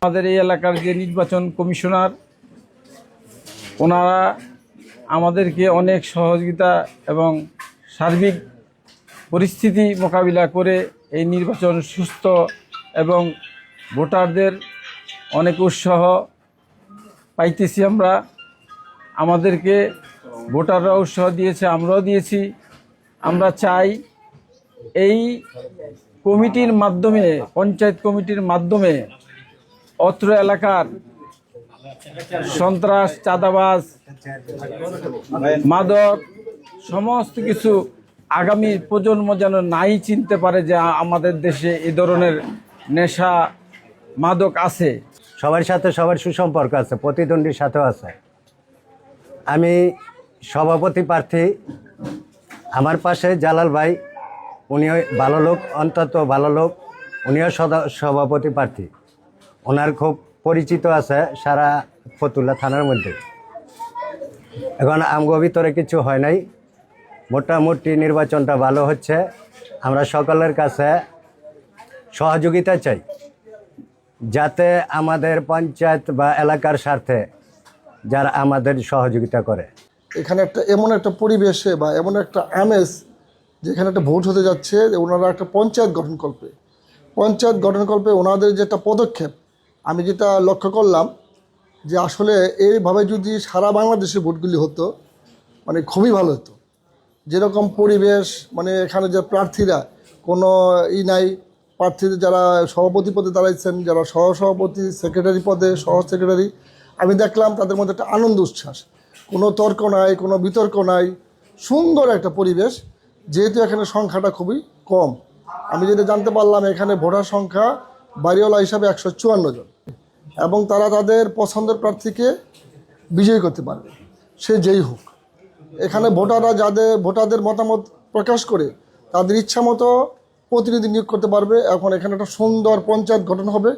আমাদের এই এলাকার যে নির্বাচন কমিশনার, ওনারা আমাদেরকে অনেক সহযোগিতা এবং সার্বিক পরিস্থিতি মোকাবিলা করে এই নির্বাচন সুস্থ এবং ভোটারদের অনেক উৎসাহ পাইতেছি। আমাদেরকে ভোটাররা উৎসাহ দিয়েছে, আমরাও দিয়েছি। আমরা চাই এই কমিটির মাধ্যমে, পঞ্চায়েত কমিটির মাধ্যমে অত্র এলাকার সন্ত্রাস, চাঁদাবাজ, মাদক সমস্ত কিছু আগামী প্রজন্ম যেন নাই চিনতে পারে যে আমাদের দেশে এই ধরনের নেশা মাদক আছে। সবার সাথে সবার সুসম্পর্ক আছে, প্রতিদ্বন্দ্বীর সাথেও আছে। আমি সভাপতি প্রার্থী, আমার পাশে জালাল ভাই, উনিও ভালো লোক, অন্তত ভালো লোক, উনিও সভাপতি প্রার্থী। ওনার খুব পরিচিত আছে সারা ফতুল্লা থানার মধ্যে। এখন আমগো ভিতরে কিছু হয় নাই, মোটামুটি নির্বাচনটা ভালো হচ্ছে। আমরা সকলের কাছে সহযোগিতা চাই, যাতে আমাদের পঞ্চায়েত বা এলাকার স্বার্থে যারা আমাদের সহযোগিতা করে। এখানে এমন একটা পরিবেশে বা এমন একটা আমেজ, যেখানে একটা ভোট হতে যাচ্ছে, ওনারা একটা পঞ্চায়েত গঠনকল্পে ওনাদের যেটা পদক্ষেপ, আমি যেটা লক্ষ্য করলাম যে আসলে এইভাবে যদি সারা বাংলাদেশে ভোটগুলি হতো, মানে খুবই ভালো হতো। যেরকম পরিবেশ, মানে এখানে যে প্রার্থীরা কোনো নাই, প্রার্থীদের যারা সভাপতি পদে দাঁড়াইছেন, যারা সহসভাপতি, সেক্রেটারি পদে, সহ সেক্রেটারি, আমি দেখলাম তাদের মধ্যে একটা আনন্দ উচ্ছ্বাস, কোনো তর্ক নাই, কোনো বিতর্ক নাই, সুন্দর একটা পরিবেশ। যেহেতু এখানে সংখ্যাটা খুবই কম, আমি যেটা জানতে পারলাম এখানে ভোটার সংখ্যা বাড়িওয়ালা হিসাবে 154 জন, এবং তারা তাদের পছন্দের প্রার্থীকে বিজয়ী করতে পারবে, সে যেই হোক। এখানে ভোটারদের মতামত প্রকাশ করে তাদের ইচ্ছা মতো প্রতিনিধি নিয়োগ করতে পারবে। এখন এখানে একটা সুন্দর পঞ্চায়েত গঠন হবে।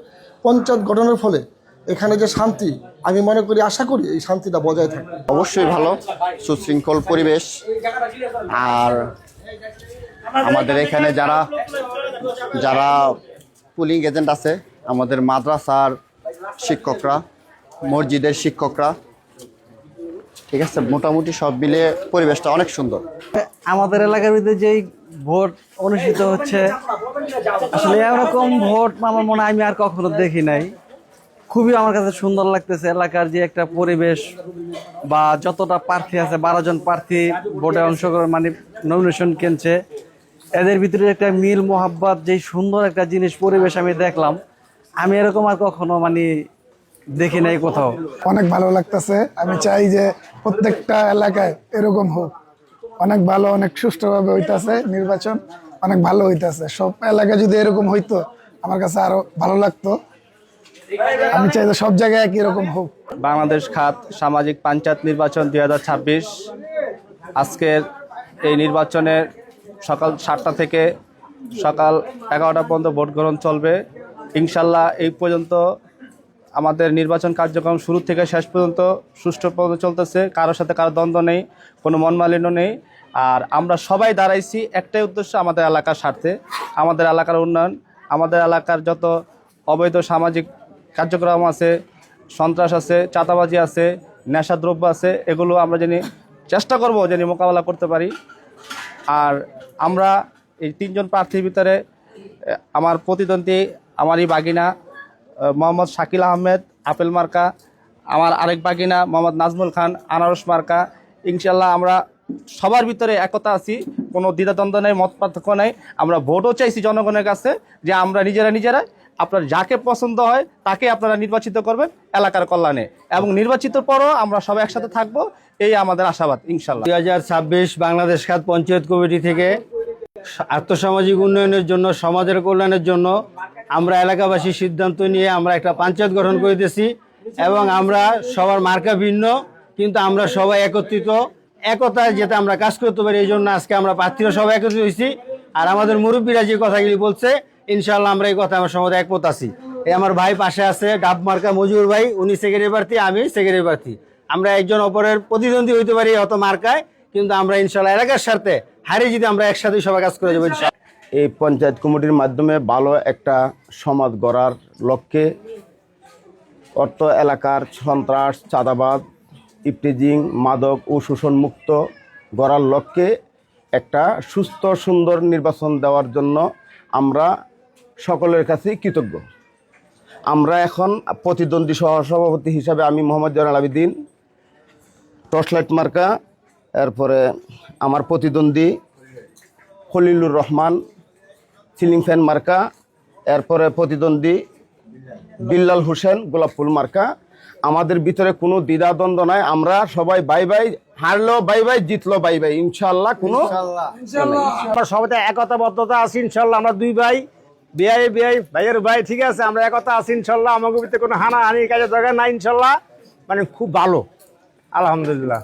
পঞ্চায়েত গঠনের ফলে এখানে যে শান্তি, আমি মনে করি, আশা করি এই শান্তিটা বজায় থাকবে। অবশ্যই ভালো, সুশৃঙ্খল পরিবেশ। আর আমাদের এখানে যারা পুলিং এজেন্ট আছে, আমাদের মাদ্রাসার শিক্ষকরা, মসজিদের শিক্ষকরা, ঠিক আছে, মোটামুটি সব মিলে পরিবেশটা অনেক সুন্দর। আমাদের এলাকার ভিতরে যেই ভোট অনুষ্ঠিত হচ্ছে, আসলে এরকম ভোট আমার মনে হয় আমি আর কখনো দেখি নাই। খুবই আমার কাছে সুন্দর লাগতেছে। এলাকার যে একটা পরিবেশ, বা যতটা প্রার্থী আছে, 12 জন প্রার্থী ভোটে অংশগ্রহণ, মানে নমিনেশন কিনছে, এদের ভিতরে একটা মিল মোহাব্বত, যেই সুন্দর একটা জিনিস পরিবেশ আমি দেখলাম, আমি এরকম আর কখনো দেখি নাই কোথাও। অনেক ভালো লাগতেছে। আমি চাই যে প্রত্যেকটা এলাকায় এরকম হোক। অনেক ভালো, অনেক সুষ্ঠুভাবে হইতাছে নির্বাচন, অনেক ভালো হইতাছে। সব এলাকায় যদি এরকম হইতো আমার কাছে আরো ভালো লাগতো। আমি চাই যে সব জায়গায় একই রকম হোক। বাংলাদেশ খাত সামাজিক পঞ্চায়েত নির্বাচন 2026, আজকের এই নির্বাচনের সকাল 7টা থেকে সকাল 11টা পর্যন্ত ভোট গ্রহণ চলবে। ইনশাল্লাহ এই পর্যন্ত আমাদের নির্বাচন কার্যক্রম শুরু থেকে শেষ পর্যন্ত সুষ্ঠুভাবে চলতেছে। কারোর সাথে কারো দ্বন্দ্ব নেই, কোনো মনমালিন্য নেই। আর আমরা সবাই দাঁড়াইছি একটাই উদ্দেশ্য, আমাদের এলাকার স্বার্থে, আমাদের এলাকার উন্নয়ন। আমাদের এলাকার যত অবৈধ সামাজিক কার্যক্রম আছে, সন্ত্রাস আছে, চাঁদাবাজি আছে, নেশাদ্রব্য আছে, এগুলো আমরা চেষ্টা করব মোকাবেলা করতে পারি। আর আমরা এই 3 জন প্রার্থীর ভিতরে আমার প্রতিদ্বন্দ্বী, আমারই বাগিনা মোহাম্মদ শাকিল আহমেদ আপেল মার্কা, আমার আরেক বাগিনা মোহাম্মদ নাজমুল খান আনারস মার্কা। ইনশাল্লাহ আমরা সবার ভিতরে একতা আছি, কোনো দ্বিধাদ্বন্দ্ব নেই, মত পার্থক্য নেই। আমরা ভোটও চাইছি জনগণের কাছে যে আমরা নিজেরা আপনার যাকে পছন্দ হয় তাকে আপনারা নির্বাচিত করবেন এলাকার কল্যাণে, এবং নির্বাচিত পরও আমরা সবাই একসাথে থাকবো, এই আমাদের আশাবাদ ইনশাল্লাহ। 2026 বাংলাদেশ খাত পঞ্চায়েত কমিটি থেকে আর্থসামাজিক উন্নয়নের জন্য, সমাজের কল্যাণের জন্য আমরা এলাকাবাসী সিদ্ধান্ত নিয়ে আমরা একটা পঞ্চায়েত গঠন করিতেছি, এবং আমরা সবার মার্কা ভিন্ন, কিন্তু আমরা সবাই একত্রিত, একতায় যাতে আমরা কাজ করতে পারি, এই জন্য আজকে আমরা প্রার্থীরা সবাই একত্রিত হয়েছি। আর আমাদের মুরব্বীরা যে কথাগুলি বলছে, ইনশাল্লাহ আমরা এই কথা আমার সমাজে একমত আছি। এই আমার ভাই পাশে আছে ডাব মার্কা মজুর ভাই, উনি সেক্রেটারি প্রার্থী, আমি সেক্রেটারি প্রার্থী। আমরা একজন অপরের প্রতিদ্বন্দ্বী হইতে পারি অত মার্কায়, কিন্তু আমরা ইনশাল্লাহ এলাকার স্বার্থে হারিয়ে যদি আমরা একসাথে সবাই কাজ করে যাবো। এই পঞ্চায়েত কমিটির মাধ্যমে ভালো একটা সমাজ গড়ার লক্ষ্যে অর্থ এলাকার সন্ত্রাস, চাঁদাবাদ, ইফটিজিং, মাদক ও শোষণমুক্ত গড়ার লক্ষ্যে একটা সুস্থ সুন্দর নির্বাচন দেওয়ার জন্য আমরা সকলের কাছেই কৃতজ্ঞ। আমরা এখন প্রতিদ্বন্দ্বী সহসভাপতি হিসাবে আমি মোহাম্মদ জয়নাল আবেদিন, টর্চলাইট মার্কা, এরপরে আমার প্রতিদ্বন্দ্বী খলিলুর রহমান, সিলিং ফ্যান মার্কা, এরপরে প্রতিদ্বন্দ্বী বিল্লাল হোসেন, গোলাপ ফুল মার্কা। আমাদের ভিতরে কোনো দ্বিধাদ্বন্দ্ব নাই, আমরা সবাই বাই বাই, হারলো বাই বাই, জিতলো বাই বাই, ইনশাল্লাহ। কোনো আমরা সবাই একতাবদ্ধতা আছি ইনশাল্লাহ। আমরা দুই ভাই, ভাইয়ের ভাই, ঠিক আছে, আমরা একতা আছি ইনশাল্লাহ। আমাদের ভিতরে কোনো হানাহানি কাজের দরকার নাই ইনশাল্লাহ। মানে খুব ভালো, আলহামদুলিল্লাহ।